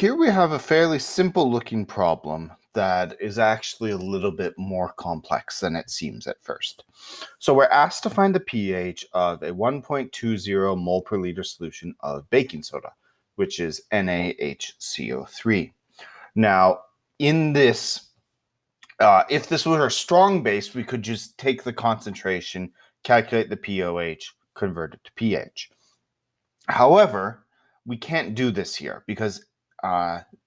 here we have a fairly simple looking problem that is actually a little bit more complex than it seems at first. So we're asked to find the pH of a 1.20 mole per liter solution of baking soda, which is NaHCO3. Now, in this, if this were a strong base, we could just take the concentration, calculate the pOH, convert it to pH. However, we can't do this here because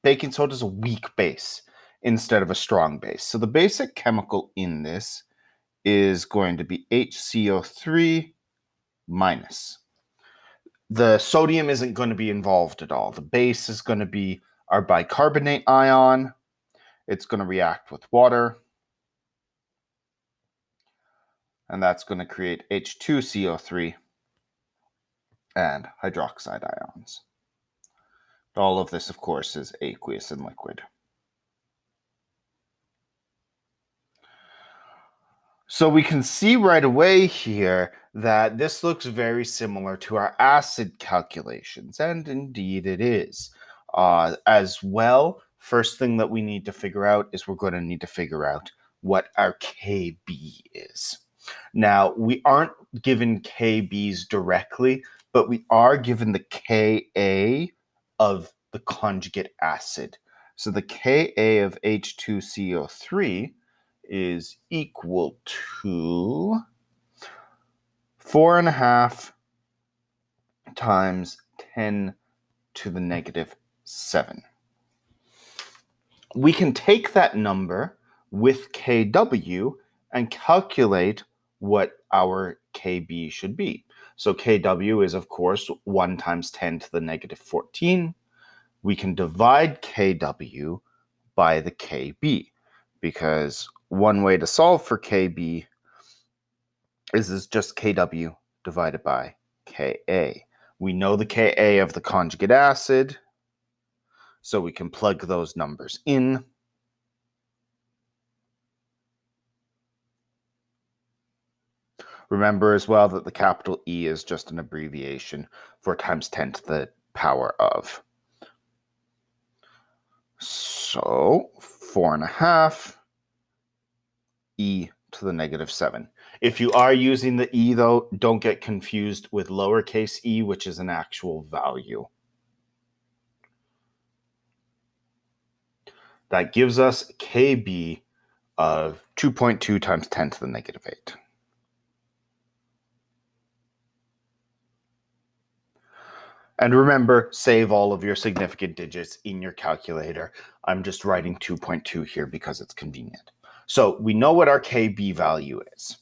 baking soda is a weak base instead of a strong base. So the basic chemical in this is going to be HCO3 minus. The sodium isn't going to be involved at all. The base is going to be our bicarbonate ion. It's going to react with water. And that's going to create H2CO3 and hydroxide ions. All of this, of course, is aqueous and liquid. So we can see right away here that this looks very similar to our acid calculations, and indeed it is. As well, first thing that we need to figure out is we're going to need to figure out what our Kb is. Now, we aren't given Kb's directly, but we are given the Ka of the conjugate acid. So the Ka of H2CO3 is equal to 4.5 times 10 to the negative 7. We can take that number with Kw and calculate what our Kb should be. So Kw is, of course, 1 times 10 to the negative 14. We can divide Kw by the Kb, because one way to solve for Kb is just Kw divided by Ka. We know the Ka of the conjugate acid, so we can plug those numbers in. Remember as well that the capital E is just an abbreviation for times 10 to the power of. So 4.5 e to the negative 7. If you are using the e, though, don't get confused with lowercase e, which is an actual value. That gives us Kb of 2.2 times 10 to the negative 8. And remember, save all of your significant digits in your calculator. I'm just writing 2.2 here because it's convenient. So we know what our Kb value is.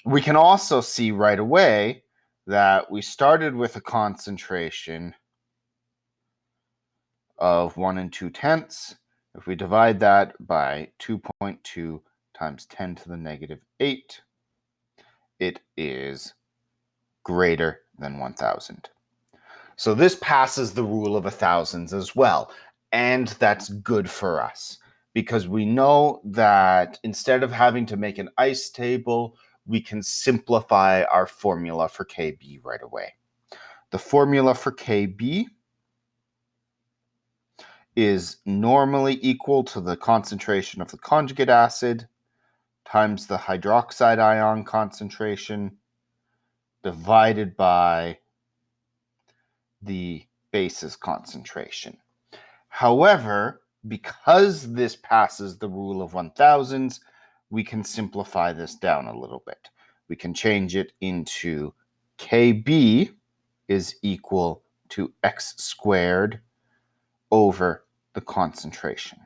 We can also see right away that we started with a concentration of 1 2/10. If we divide that by 2.2 times 10 to the negative 8, it is greater than 1,000. So this passes the rule of 1,000s as well. And that's good for us because we know that instead of having to make an ice table, we can simplify our formula for Kb right away. The formula for Kb is normally equal to the concentration of the conjugate acid times the hydroxide ion concentration divided by the base's concentration. However, because this passes the rule of 1,000s, we can simplify this down a little bit. We can change it into Kb is equal to x squared over the concentration.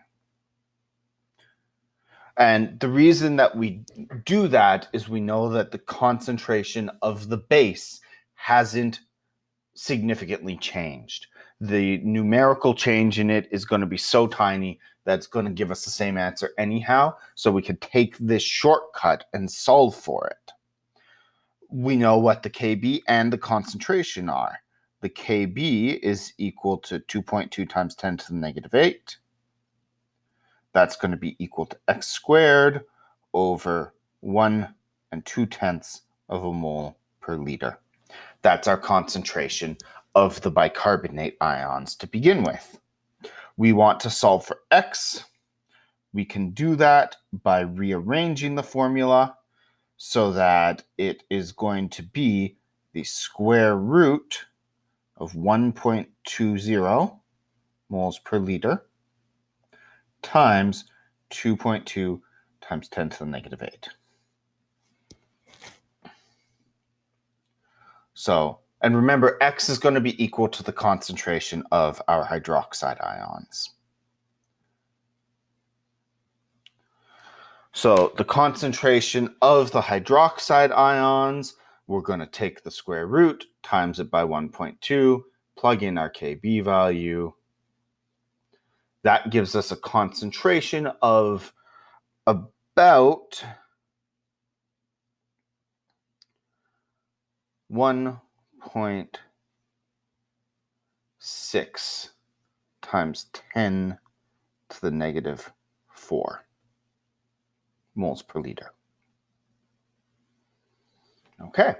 And the reason that we do that is we know that the concentration of the base hasn't significantly changed. The numerical change in it is going to be so tiny that's going to give us the same answer anyhow, so we could take this shortcut and solve for it. We know what the Kb and the concentration are. The Kb is equal to 2.2 times 10 to the negative 8. That's going to be equal to x squared over 1 2/10 of a mole per liter. That's our concentration of the bicarbonate ions to begin with. We want to solve for x. We can do that by rearranging the formula so that it is going to be the square root of 1.20 moles per liter times 2.2 times 10 to the negative 8. So, and remember, X is going to be equal to the concentration of our hydroxide ions. So the concentration of the hydroxide ions, we're going to take the square root, times it by 1.2, plug in our Kb value. That gives us a concentration of about 1.6 times 10 to the negative 4 moles per liter. Okay.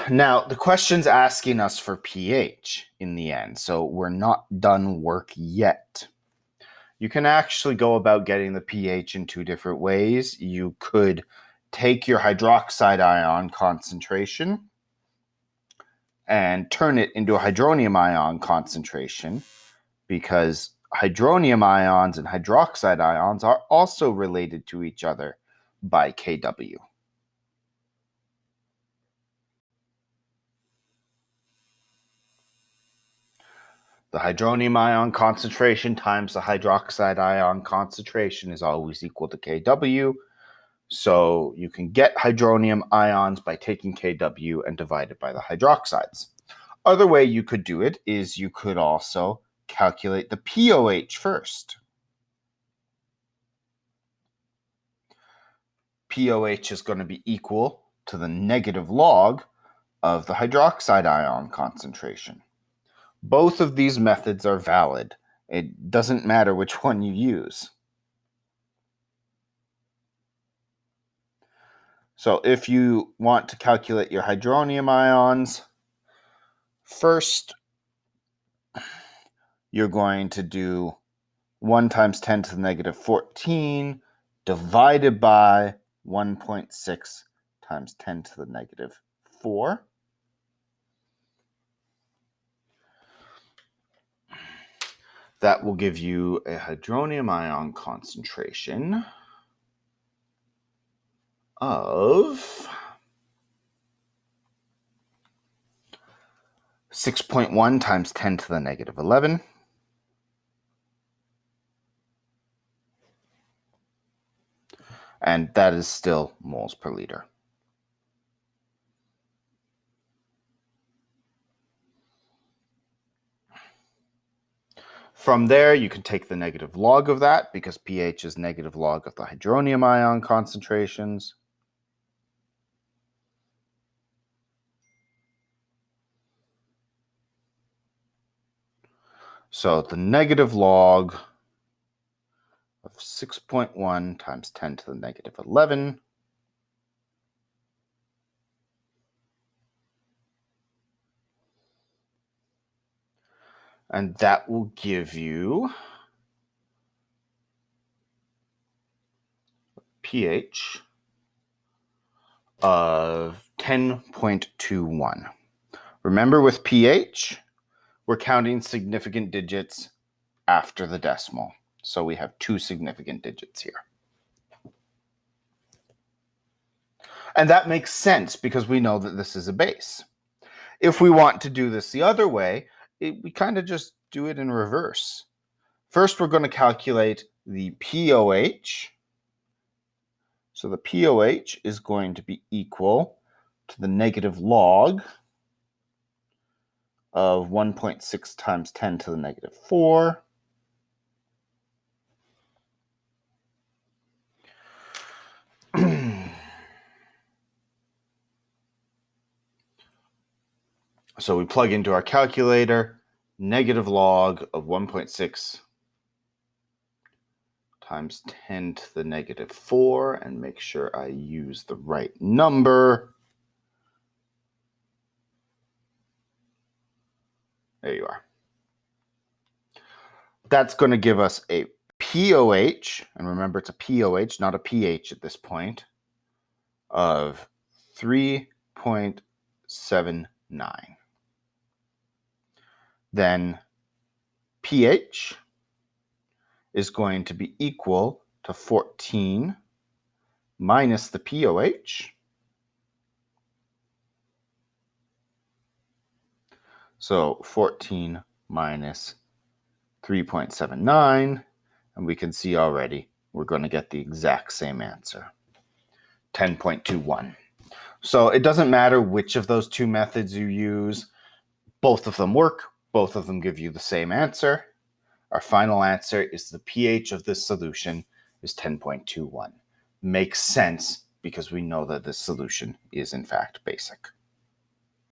Now, the question's asking us for pH in the end, so we're not done work yet. You can actually go about getting the pH in two different ways. You could take your hydroxide ion concentration and turn it into a hydronium ion concentration, because hydronium ions and hydroxide ions are also related to each other by Kw. The hydronium ion concentration times the hydroxide ion concentration is always equal to Kw. So you can get hydronium ions by taking Kw and divide it by the hydroxides. Other way you could do it is you could also calculate the pOH first. pOH is going to be equal to the negative log of the hydroxide ion concentration. Both of these methods are valid. It doesn't matter which one you use. So if you want to calculate your hydronium ions, first you're going to do 1 times 10 to the negative 14 divided by 1.6 times 10 to the negative 4. That will give you a hydronium ion concentration of 6.1 times 10 to the negative 11. And that is still moles per liter. From there, you can take the negative log of that, because pH is negative log of the hydronium ion concentrations. So the negative log of 6.1 times 10 to the negative 11 and that will give you pH of 10.21. Remember, with pH, we're counting significant digits after the decimal. So we have 2 significant digits here. And that makes sense because we know that this is a base. If we want to do this the other way, we kind of just do it in reverse. First, we're going to calculate the pOH. So the pOH is going to be equal to the negative log of 1.6 times 10 to the negative 4. So we plug into our calculator, negative log of 1.6 times 10 to the negative 4, and make sure I use the right number. There you are. That's going to give us a POH, and remember it's a POH, not a pH at this point, of 3.79. Then pH is going to be equal to 14 minus the POH. So 14 minus 3.79, and we can see already we're going to get the exact same answer, 10.21. So it doesn't matter which of those two methods you use. Both of them work. Both of them give you the same answer. Our final answer is the pH of this solution is 10.21. Makes sense because we know that this solution is in fact basic.